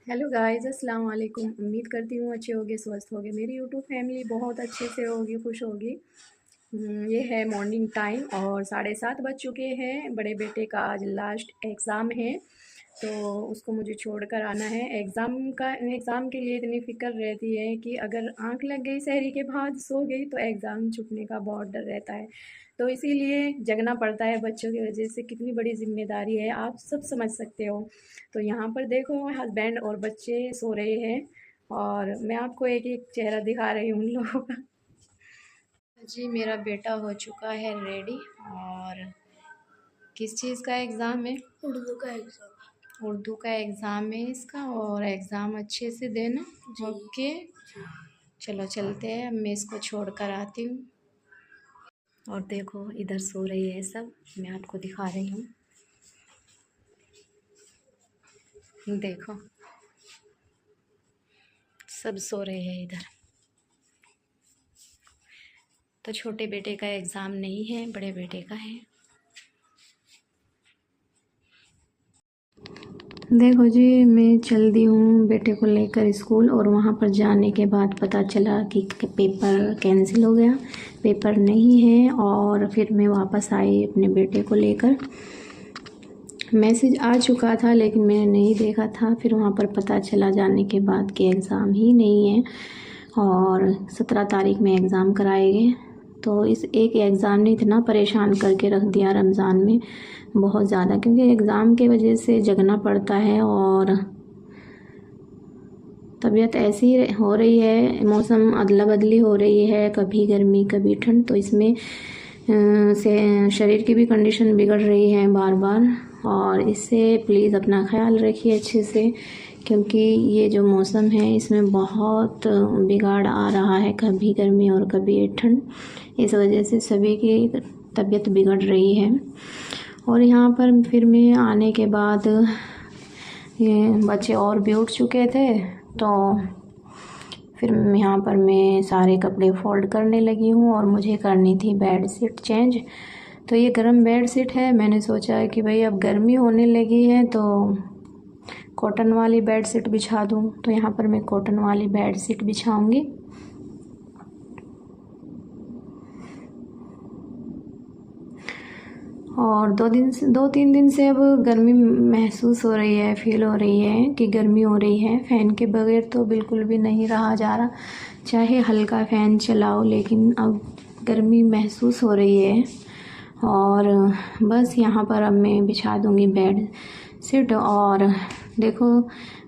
Hello guys, अस्सलाम वालेकुम। उम्मीद करती हूँ अच्छे होगे, स्वस्थ होगे। मेरी यूट्यूब फैमिली बहुत अच्छे से होगी, खुश होगी। ये है मॉर्निंग टाइम और 7:30 बज चुके हैं। बड़े बेटे का आज लास्ट एग्ज़ाम है, तो उसको मुझे छोड़कर आना है। एग्ज़ाम के लिए इतनी फ़िक्र रहती है कि अगर आँख लग गई सहरी के बाद, सो गई तो एग्ज़ाम छूटने का बहुत डर रहता है। तो इसीलिए जगना पड़ता है बच्चों की वजह से। कितनी बड़ी ज़िम्मेदारी है, आप सब समझ सकते हो। तो यहाँ पर देखो, हस्बैंड और बच्चे सो रहे हैं और मैं आपको एक एक चेहरा दिखा रही हूँ उन लोगों का। जी, मेरा बेटा हो चुका है रेडी। और किस चीज़ का एग्ज़ाम है? उर्दू का एग्ज़ाम। उर्दू का एग्ज़ाम है इसका, और एग्ज़ाम अच्छे से देना। ओके, चलो चलते हैं। अब मैं इसको छोड़ कर आती हूँ। और देखो, इधर सो रही है सब, मैं आपको दिखा रही हूँ। देखो, सब सो रहे हैं इधर। तो छोटे बेटे का एग्ज़ाम नहीं है, बड़े बेटे का है। देखो जी, मैं चल दी हूँ बेटे को लेकर स्कूल, और वहाँ पर जाने के बाद पता चला कि पेपर कैंसिल हो गया, पेपर नहीं है। और फिर मैं वापस आई अपने बेटे को लेकर। मैसेज आ चुका था लेकिन मैंने नहीं देखा था। फिर वहाँ पर पता चला जाने के बाद कि एग्ज़ाम ही नहीं है और 17 तारीख में एग्ज़ाम कराए गए। तो इस एक एग्ज़ाम ने इतना परेशान करके रख दिया रमज़ान में, बहुत ज़्यादा, क्योंकि एग्ज़ाम के वजह से जगना पड़ता है। और तबीयत ऐसी हो रही है, मौसम अदला बदली हो रही है, कभी गर्मी कभी ठंड, तो इसमें से शरीर की भी कंडीशन बिगड़ रही है बार बार। और इससे प्लीज़ अपना ख्याल रखिए अच्छे से, क्योंकि ये जो मौसम है इसमें बहुत बिगाड़ आ रहा है, कभी गर्मी और कभी ठंड। इस वजह से सभी की तबीयत बिगड़ रही है। और यहाँ पर फिर मैं आने के बाद ये बच्चे और भी उठ चुके थे, तो फिर यहाँ पर मैं सारे कपड़े फ़ोल्ड करने लगी हूँ और मुझे करनी थी बेड शीट चेंज। तो ये गर्म बेड शीट है, मैंने सोचा कि भाई अब गर्मी होने लगी है तो कॉटन वाली बेड शीट बिछा दूँ। तो यहाँ पर मैं कॉटन वाली बेड शीट बिछाऊँगी। और 2-3 दिन से अब गर्मी महसूस हो रही है, फील हो रही है कि गर्मी हो रही है। फ़ैन के बगैर तो बिल्कुल भी नहीं रहा जा रहा, चाहे हल्का फ़ैन चलाओ, लेकिन अब गर्मी महसूस हो रही है। और बस यहाँ पर अब मैं बिछा दूँगी बेड शीट। और देखो,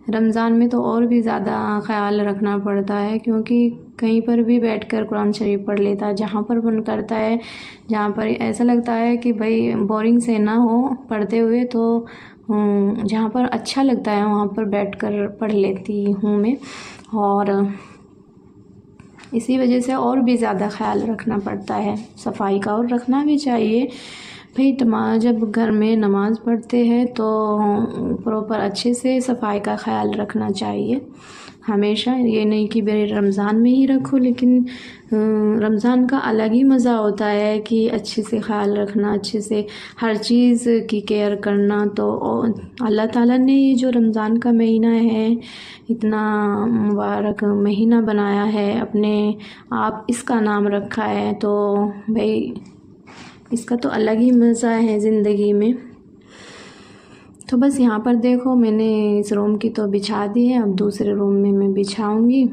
रमज़ान में तो और भी ज़्यादा ख़याल रखना पड़ता है, क्योंकि कहीं पर भी बैठकर कुरान शरीफ पढ़ लेता है, जहाँ पर मन करता है, जहाँ पर ऐसा लगता है कि भाई बोरिंग से ना हो पढ़ते हुए, तो जहाँ पर अच्छा लगता है वहाँ पर बैठकर पढ़ लेती हूँ मैं। और इसी वजह से और भी ज़्यादा ख्याल रखना पड़ता है सफाई का, और रखना भी चाहिए भाई। जब घर में नमाज़ पढ़ते हैं तो प्रॉपर अच्छे से सफाई का ख्याल रखना चाहिए हमेशा। ये नहीं कि मेरे रमज़ान में ही रखो, लेकिन रमज़ान का अलग ही मज़ा होता है कि अच्छे से ख्याल रखना, अच्छे से हर चीज़ की केयर करना। तो अल्लाह ताला ने ये जो रमज़ान का महीना है, इतना मुबारक महीना बनाया है, अपने आप इसका नाम रखा है, तो भाई इसका तो अलग ही मज़ा है ज़िंदगी में। तो बस यहाँ पर देखो, मैंने इस रूम की तो बिछा दी है, अब दूसरे रूम में मैं बिछाऊंगी,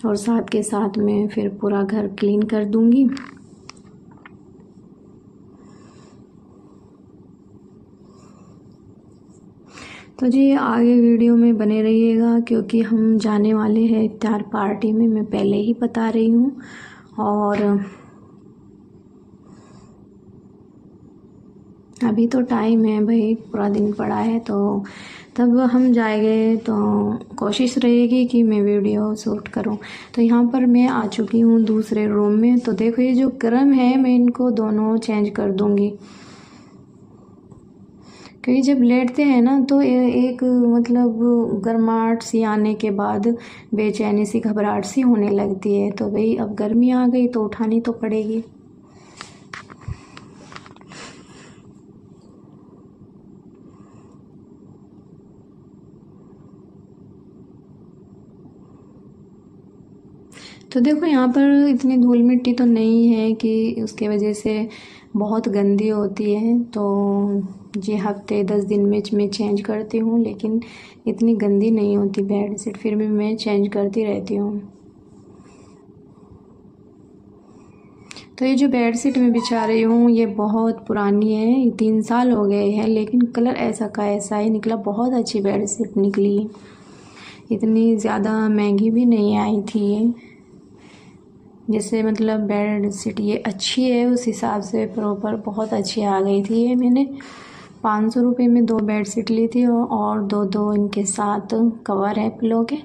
और साथ के साथ में फिर पूरा घर क्लीन कर दूंगी। तो जी, आगे वीडियो में बने रहिएगा, क्योंकि हम जाने वाले हैं इफ्तार पार्टी में, मैं पहले ही बता रही हूँ। और अभी तो टाइम है भाई, पूरा दिन पड़ा है, तो तब हम जाएंगे तो कोशिश रहेगी कि मैं वीडियो शूट करूं। तो यहाँ पर मैं आ चुकी हूँ दूसरे रूम में। तो देखो, ये जो गर्म है, मैं इनको दोनों चेंज कर दूंगी, क्योंकि जब लेटते हैं ना तो एक मतलब गर्माहट सी आने के बाद बेचैनी सी, घबराहट सी होने लगती है। तो भाई अब गर्मी आ गई तो उठानी तो पड़ेगी। तो देखो यहाँ पर इतनी धूल मिट्टी तो नहीं है कि उसके वजह से बहुत गंदी होती है, तो ये हफ्ते 10 दिन में मैं चेंज करती हूँ, लेकिन इतनी गंदी नहीं होती बेडशीट, फिर भी मैं चेंज करती रहती हूँ। तो ये जो बेडशीट मैं बिछा रही हूँ ये बहुत पुरानी है, 3 साल हो गए हैं, लेकिन कलर ऐसा का ऐसा ही निकला। बहुत अच्छी बेडशीट निकली, इतनी ज़्यादा महंगी भी नहीं आई थी ये। जैसे मतलब बेडशीट ये अच्छी है उस हिसाब से प्रॉपर बहुत अच्छी आ गई थी। ये मैंने 500 रुपये में 2 बेडशीट ली थी और 2 इनके साथ कवर है पिलो के।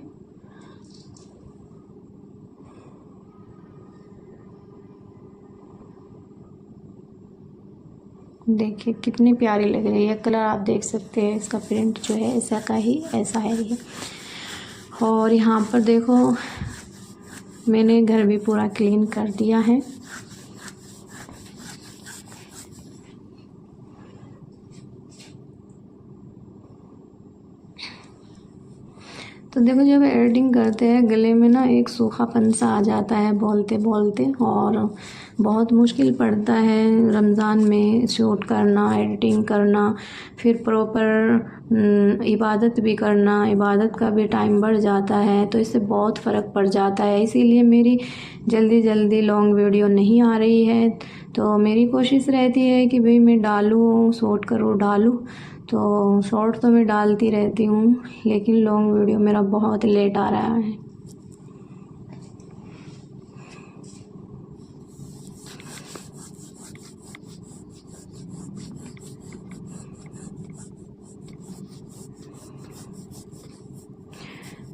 देखिए कितनी प्यारी लग रही है, कलर आप देख सकते हैं, इसका प्रिंट जो है ऐसा का ही ऐसा है ये। और यहाँ पर देखो मैंने घर भी पूरा क्लीन कर दिया है। तो देखो जब एडिटिंग करते हैं गले में ना एक सूखापन सा आ जाता है बोलते बोलते, और बहुत मुश्किल पड़ता है रमज़ान में शूट करना, एडिटिंग करना, फिर प्रॉपर इबादत भी करना, इबादत का भी टाइम बढ़ जाता है, तो इससे बहुत फ़र्क पड़ जाता है। इसीलिए मेरी जल्दी जल्दी लॉन्ग वीडियो नहीं आ रही है। तो मेरी कोशिश रहती है कि भाई मैं डालूँ, शूट करूँ, डालूँ। तो शॉर्ट तो मैं डालती रहती हूँ, लेकिन लॉन्ग वीडियो मेरा बहुत लेट आ रहा है।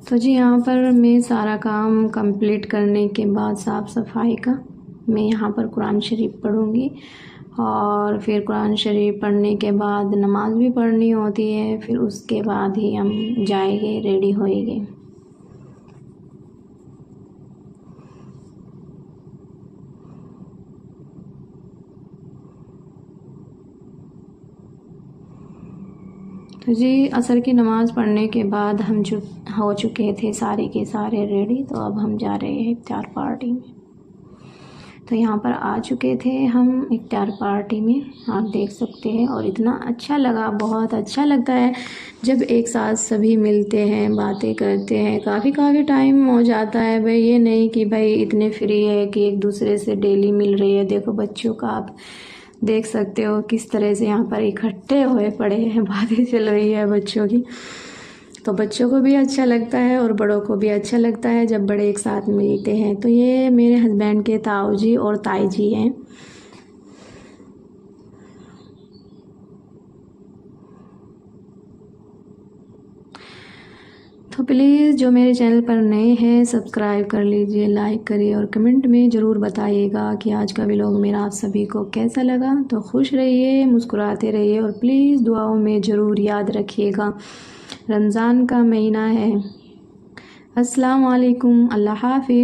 तो जी यहाँ पर मैं सारा काम कंप्लीट करने के बाद साफ़ सफाई का मैं यहाँ पर कुरान शरीफ पढ़ूँगी, और फिर कुरान शरीफ पढ़ने के बाद नमाज़ भी पढ़नी होती है, फिर उसके बाद ही हम जाएंगे, रेडी होएंगे। तो जी असर की नमाज़ पढ़ने के बाद हम जो हो चुके थे सारे के सारे रेडी, तो अब हम जा रहे हैं इफ्तार पार्टी में। तो यहाँ पर आ चुके थे हम इफ्तार पार्टी में, आप देख सकते हैं, और इतना अच्छा लगा, बहुत अच्छा लगता है जब एक साथ सभी मिलते हैं, बातें करते हैं। काफ़ी टाइम हो जाता है भाई, ये नहीं कि भाई इतने फ्री है कि एक दूसरे से डेली मिल रही है। देखो बच्चों का आप देख सकते हो किस तरह से यहाँ पर इकट्ठे हुए पड़े हैं, बातें चल रही है बच्चों की। तो बच्चों को भी अच्छा लगता है और बड़ों को भी अच्छा लगता है जब बड़े एक साथ मिलते हैं। तो ये मेरे हस्बैंड के ताऊ जी और ताई जी हैं। तो प्लीज़ जो मेरे चैनल पर नए हैं सब्सक्राइब कर लीजिए, लाइक करिए और कमेंट में ज़रूर बताइएगा कि आज का व्लॉग मेरा आप सभी को कैसा लगा। तो खुश रहिए, मुस्कुराते रहिए और प्लीज़ दुआओं में ज़रूर याद रखिएगा। रमज़ान का महीना है। अस्सलाम वालेकुम, अल्लाह हाफ़िज़।